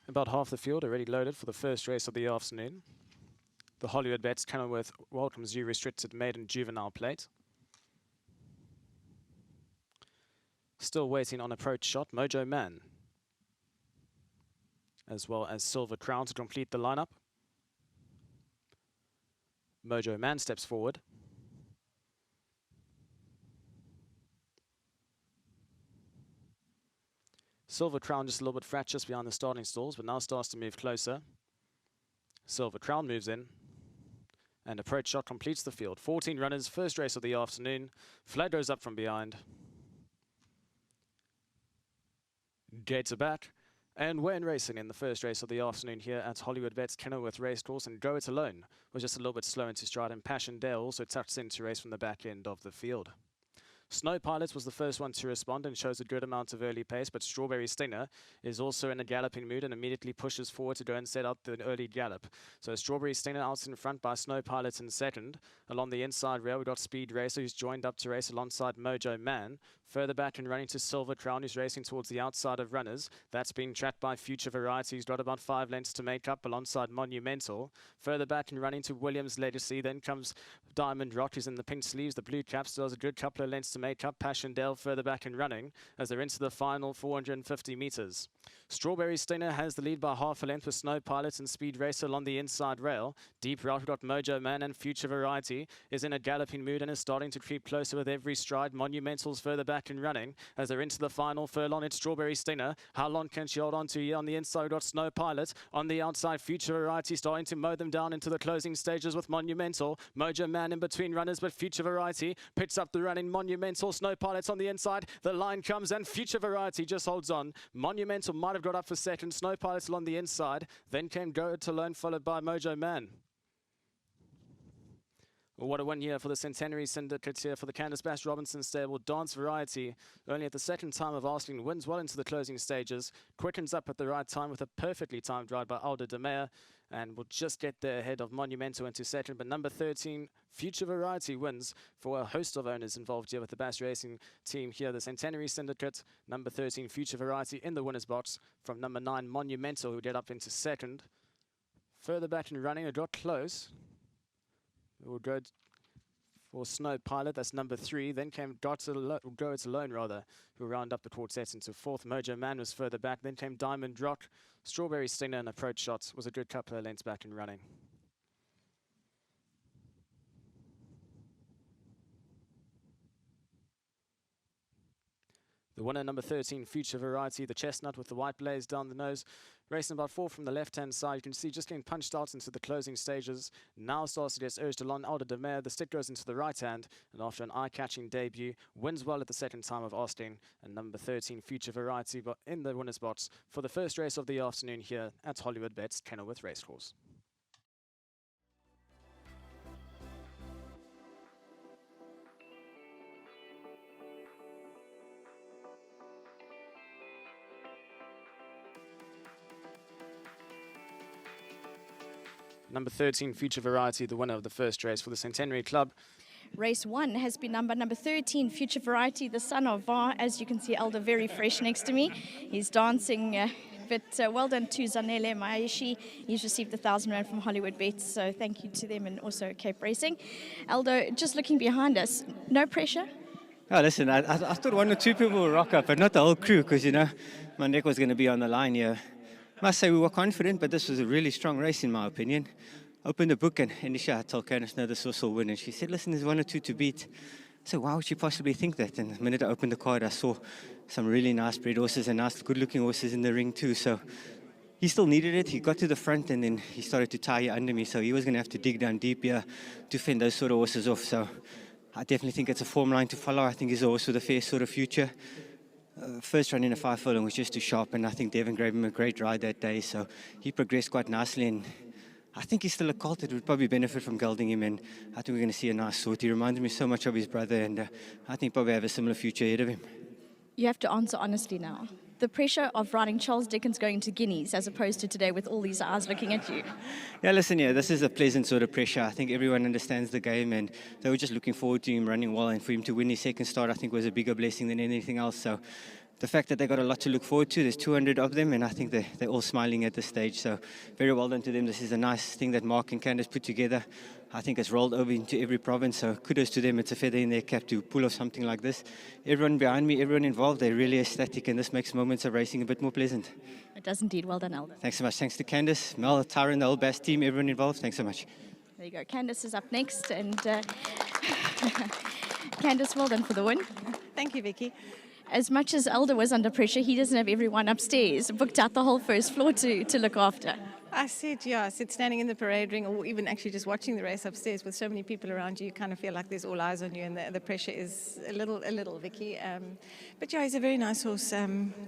About half the field already loaded for the first race of the afternoon. The Hollywood Bets Kenilworth welcomes you restricted maiden juvenile plate. Still waiting on approach shot, Mojo Man, as well as Silver Crown to complete the lineup. Mojo Man steps forward. Silver Crown just a little bit fractious behind the starting stalls, but now starts to move closer. Silver Crown moves in. And approach shot completes the field. 14 runners, first race of the afternoon. Flag goes up from behind. Gates are back. And we're in racing in the first race of the afternoon here at Hollywood Vets Kenilworth Racecourse. And Go It Alone was just a little bit slow into stride. And Passion Dale also tucks into race from the back end of the field. Snow Pilots was the first one to respond and shows a good amount of early pace, but Strawberry Stinger is also in a galloping mood and immediately pushes forward to go and set up the early gallop. So Strawberry Stinger out in front by Snow Pilots in second. Along the inside rail, we've got Speed Racer who's joined up to race alongside Mojo Man. Further back and running to Silver Crown, who's racing towards the outside of runners. That's being tracked by Future Variety, who's got about 5 lengths to make up alongside Monumental. Further back and running to Williams Legacy, then comes Diamond Rock, who's in the pink sleeves. The blue cap still has a good couple of lengths to make up. Passion Dale further back and running as they're into the final 450 meters. Strawberry Stinger has the lead by half a length with Snow Pilot and Speed Racer along the inside rail. Deep right, we've got Mojo Man, and Future Variety is in a galloping mood and is starting to creep closer with every stride. Monumental's further back and running as they're into the final furlong. It's Strawberry Stinger. How long can she hold on to here? On the inside, we've got Snow Pilot. On the outside, Future Variety starting to mow them down into the closing stages with Monumental. Mojo Man in between runners, but Future Variety picks up the running. Monumental, Snow Pilot's on the inside. The line comes and Future Variety just holds on. Monumental might have got up for second. Snow Pilot's on the inside. Then came Go It Alone, followed by Mojo Man. What a 1 year for the Centenary Syndicate here for the Candice Bass Robinson stable. Dance Variety, only at the second time of asking, wins well into the closing stages. Quickens up at the right time with a perfectly timed ride by Aldo De Mea. And will just get there ahead of Monumental into second. But number 13, Future Variety, wins for a host of owners involved here with the Bass Racing team here. The Centenary Syndicate, number 13, Future Variety in the winner's box from number 9, Monumental, who get up into second. Further back and running, it got close. It will go for Snow Pilot, that's number 3. Then came Go It Alone, rather, who round up the quartet into fourth. Mojo Man was further back. Then came Diamond Rock. Strawberry Stinger and Approach Shots was a good couple of lengths back and running. The winner, number 13, Future Variety, the chestnut with the white blaze down the nose. Racing about 4 from the left-hand side. You can see just getting punched out into the closing stages. Now starts to get urged along. Aldo De Mea, the stick goes into the right hand. And after an eye-catching debut, wins well at the second time of asking. And number 13, Future Variety, but in the winner's box for the first race of the afternoon here at Hollywood Bets Kenilworth Racecourse. Number 13, Future Variety, the winner of the first race for the Centenary Club. Race 1 has been number 13, Future Variety, the son of Va. As you can see, Elder very fresh next to me. He's dancing, but well done to Zanele Maeshi. He's received the 1,000 Rand from Hollywood Bets, so thank you to them and also Cape Racing. Elder, just looking behind us, no pressure? Oh, listen, I thought 1 or 2 people would rock up, but not the whole crew, because, you know, my neck was going to be on the line here. Must say we were confident, but this was a really strong race in my opinion. Opened the book and Anisha, I told Candice, no, this will win. And she said, listen, there's 1 or 2 to beat. So why would you possibly think that? And the minute I opened the card, I saw some really nice bred horses and nice, good-looking horses in the ring too. So he still needed it. He got to the front and then he started to tire under me. So he was going to have to dig down deep here to fend those sort of horses off. So I definitely think it's a form line to follow. I think he's a horse with a fair sort of future. First run in a 5 furlong was just too sharp, and I think Devon gave him a great ride that day, so he progressed quite nicely, and I think he's still a colt that would probably benefit from gelding him, and I think we're going to see a nice sort. He reminded me so much of his brother, and I think probably have a similar future ahead of him. You have to answer honestly now. The pressure of riding Charles Dickens going to Guineas as opposed to today with all these eyes looking at you. Yeah, listen, this is a pleasant sort of pressure. I think everyone understands the game, and they were just looking forward to him running well, and for him to win his second start, I think was a bigger blessing than anything else. So the fact that they got a lot to look forward to. There's 200 of them, and I think they're all smiling at this stage. So very well done to them. This is a nice thing that Mark and Candace put together. I think it's rolled over into every province. So kudos to them. It's a feather in their cap to pull off something like this. Everyone behind me, everyone involved, they're really ecstatic, and this makes moments of racing a bit more pleasant. It does indeed. Well done, Elder. Thanks so much. Thanks to Candace, Mel, Tyron, the whole BAS team, everyone involved. Thanks so much. There you go. Candace is up next, and Candace, well done for the win. Thank you, Vicky. As much as Elder was under pressure, he doesn't have everyone upstairs, booked out the whole first floor to look after. I said standing in the parade ring, or even actually just watching the race upstairs with so many people around you, you kind of feel like there's all eyes on you, and the pressure is a little, Vicky. But yeah, he's a very nice horse.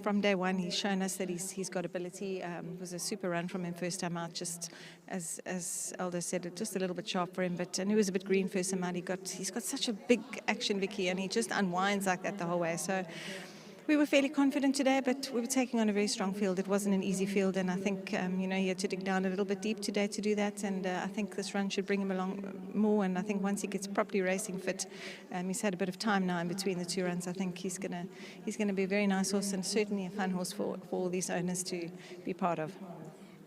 From day one, he's shown us that he's got ability. It was a super run from him first time out, just as Elder said, just a little bit sharp for him. And he was a bit green first time out. He's got such a big action, Vicky, and he just unwinds like that the whole way. So we were fairly confident today, but we were taking on a very strong field. It wasn't an easy field, and I think he had to dig down a little bit deep today to do that. And I think this run should bring him along more. And I think once he gets properly racing fit, he's had a bit of time now in between the two runs. I think he's gonna be a very nice horse, and certainly a fun horse for all these owners to be part of.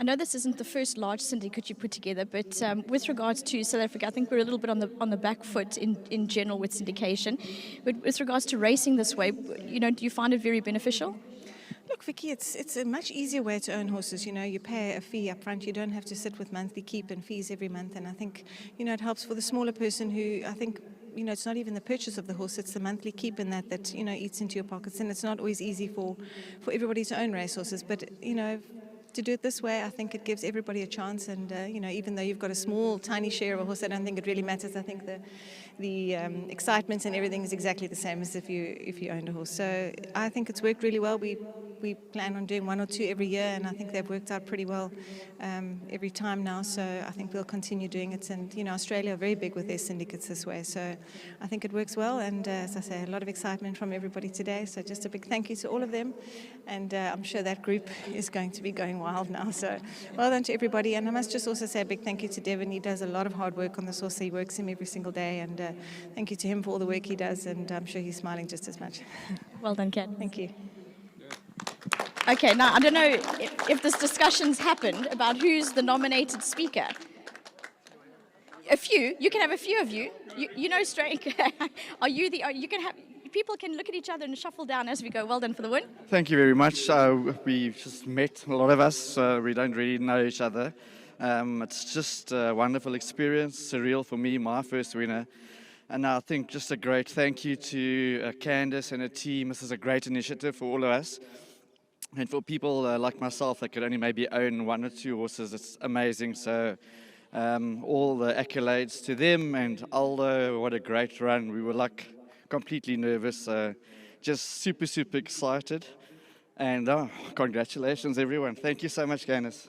I know this isn't the first large syndicate you put together, but with regards to South Africa, I think we're a little bit on the back foot in general with syndication. But with regards to racing this way, do you find it very beneficial? Look, Vicky, it's a much easier way to own horses. You pay a fee up front. You don't have to sit with monthly keep and fees every month. And I think, it helps for the smaller person who, I think, it's not even the purchase of the horse, it's the monthly keep in that eats into your pockets. And it's not always easy for everybody to own racehorses. But, to do it this way, I think it gives everybody a chance. And, even though you've got a small, tiny share of a horse, I don't think it really matters. I think the excitement and everything is exactly the same as if you owned a horse. So I think it's worked really well. We plan on doing one or two every year, and I think they've worked out pretty well every time now. So I think we'll continue doing it. And, Australia are very big with their syndicates this way. So I think it works well. And as I say, a lot of excitement from everybody today. So just a big thank you to all of them. And I'm sure that group is going to be going wild now. So well done to everybody. And I must just also say a big thank you to Devin. He does a lot of hard work on this horse. He works him every single day. And thank you to him for all the work he does. And I'm sure he's smiling just as much. Well done, Kat. Thank you. Okay, now I don't know if this discussion's happened about who's the nominated speaker. A few. You can have a few of you. Straight. You can have. People can look at each other and shuffle down as we go. Well done for the win. Thank you very much. We've just met, a lot of us. We don't really know each other. It's just a wonderful experience, surreal for me, my first winner. And I think just a great thank you to Candace and her team. This is a great initiative for all of us. And for people like myself that could only maybe own one or two horses, it's amazing. So all the accolades to them, and Aldo, what a great run. We were completely nervous, just super, super excited. And congratulations, everyone. Thank you so much, Candace.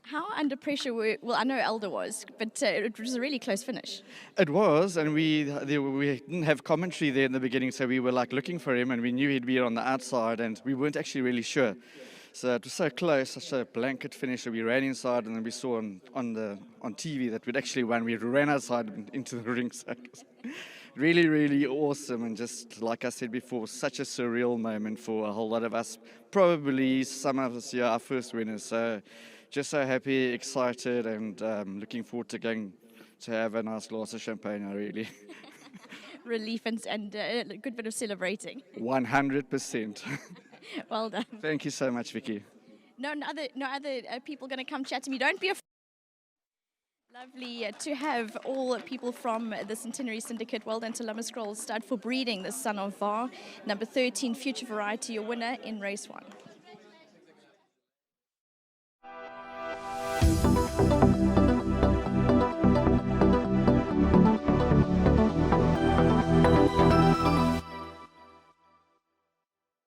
How under pressure I know Elder was, but it was a really close finish. It was, and we didn't have commentary there in the beginning, so we were looking for him, and we knew he'd be on the outside, and we weren't actually really sure. So it was so close, such a blanket finish that we ran inside, and then we saw on TV that we'd actually won. We ran outside into the ring. So really, really awesome, and just like I said before, such a surreal moment for a whole lot of us. Probably some of us here are our first winners. So just so happy, excited, and looking forward to going to have a nice glass of champagne, really. Relief and a good bit of celebrating. 100%. Well done. Thank you so much, Vicky. No other people going to come chat to me. Don't be afraid. Lovely to have all people from the Centenary Syndicate. Well done to Lama Scroll Stud for breeding the son of VAR. Number 13, Future Variety, your winner in race 1.